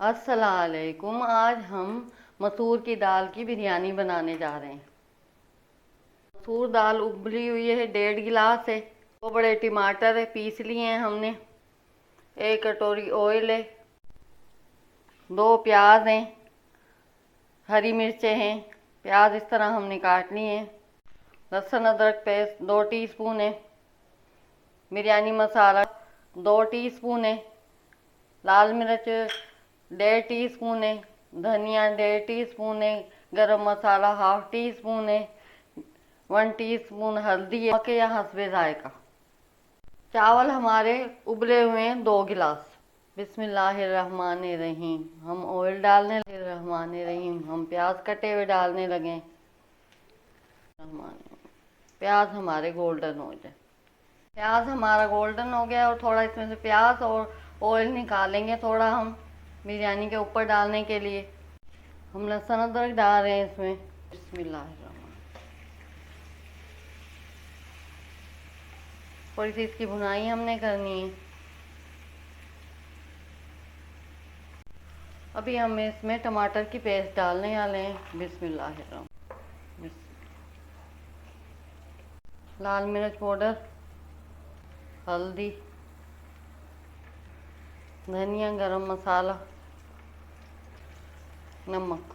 अस्सलामुअलैकुम। आज हम मसूर की दाल की बिरयानी बनाने जा रहे हैं। मसूर दाल उबली हुई है, 1.5 गिलास है। 2 बड़े टमाटर है, पीस लिए हैं हमने। 1 कटोरी ऑयल है। 2 प्याज हैं। हरी मिर्चें हैं, प्याज इस तरह हमने काटनी है। लहसुन अदरक पेस्ट 2 टीस्पून है। बिरयानी मसाला 2 टीस्पून है। लाल मिर्च 1.5 टीस्पून है। धनिया 1.5 टीस्पून है। गरम मसाला 1/2 टीस्पून है। 1 टीस्पून हल्दी है, नमक या हस्बे जायका। चावल हमारे उबले हुए हैं 2 गिलास। बिस्मिल्लाहिर्रहमानिर्रहीम। हम ऑयल डालने रहमानिर्रहीम। हम प्याज कटे हुए डालने लगे। प्याज हमारे गोल्डन हो जाए। प्याज हमारा गोल्डन हो गया और थोड़ा इसमें से प्याज और ऑयल निकालेंगे थोड़ा हम बिरयानी के ऊपर डालने के लिए। हम लहसुन अदरक डाल रहे हैं इसमें। बिस्मिल्लाहिर्रहमान। थोड़ी सी इसकी भुनाई हमने करनी है। अभी हम इसमें टमाटर की पेस्ट डालने वाले हैं। बिस्मिल्लाहिर्रहमान। लाल मिर्च पाउडर, हल्दी, धनिया, गरम मसाला, नमक।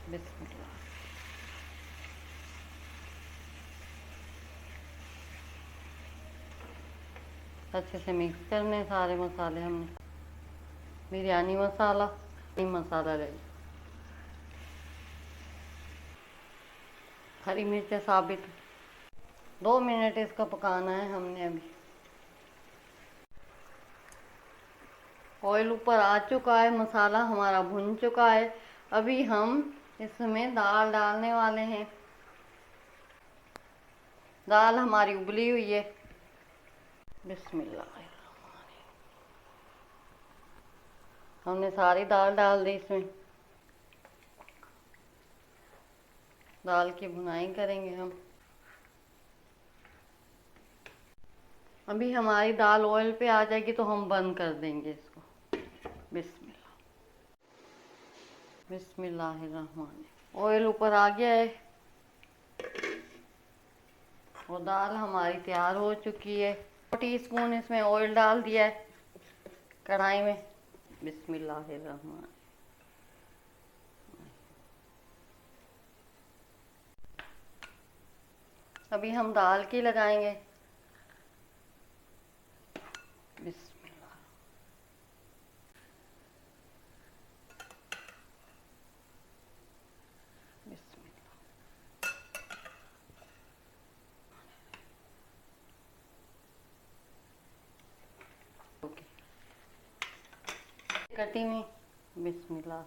बिस्मिल्लाह। अच्छे से मिक्स करने सारे मसाले हमने। बिरयानी मसाला, मसाला ले, हरी मिर्च साबित। 2 मिनट इसका पकाना है हमने। अभी ऑयल ऊपर आ चुका है, मसाला हमारा भुन चुका है। अभी हम इसमें दाल डालने वाले हैं। दाल हमारी उबली हुई है। बिस्मिल्लाह। हमने सारी दाल डाल दी इसमें। दाल की भुनाई करेंगे हम। अभी हमारी दाल ऑयल पे आ जाएगी तो हम बंद कर देंगे इसको। बिस्मिल्लाह। बिस्मिल्लाहिर्रहमान। ऑयल ऊपर आ गया है और दाल हमारी तैयार हो चुकी है। 2 टीस्पून इसमें ऑयल डाल दिया है कढ़ाई में। बिस्मिल्लाहिर्रहमान। अभी हम दाल की लगाएंगे। बिस्मिल्लाह। बिस्मिल्लाह। ओके, कटी में। बिस्मिल्लाह।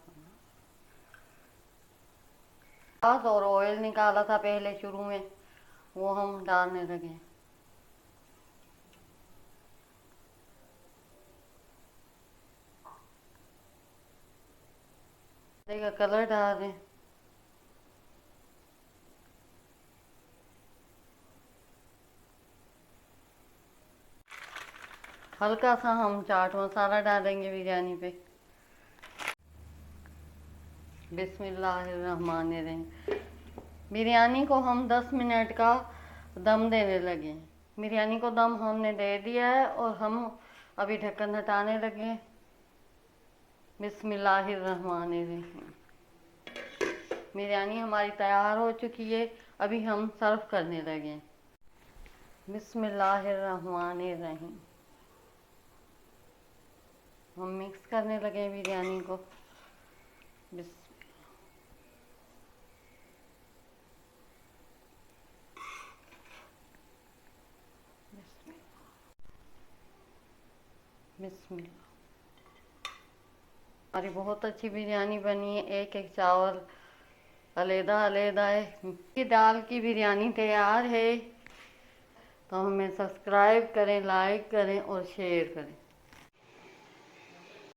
प्याज और ऑयल निकाला था पहले शुरू में, वो हम डालने लगे। का कलर डाल दें। हल्का सा हम चाट मसाला डालेंगे बिरयानी पे। बिस्मिल्लाहिर्रहमानिर्रहीम। बिरयानी को हम 10 मिनट का दम देने लगे हैं। बिरयानी को दम हमने दे दिया है और हम अभी ढक्कन हटाने लगे। बिस्मिल्लाहिर्रहमानिर्रहीम। बिरयानी हमारी तैयार हो चुकी है। अभी हम सर्व करने लगे। बिस्मिल्लाहिर्रहमानिर्रहीम। हम मिक्स करने लगे बिरयानी को। बिस्मिल्लाह। हमारी बहुत अच्छी बिरयानी बनी है। एक एक चावल अलहदा अलहदा है। ये दाल की बिरयानी तैयार है। तो हमें सब्सक्राइब करें, लाइक करें और शेयर करें।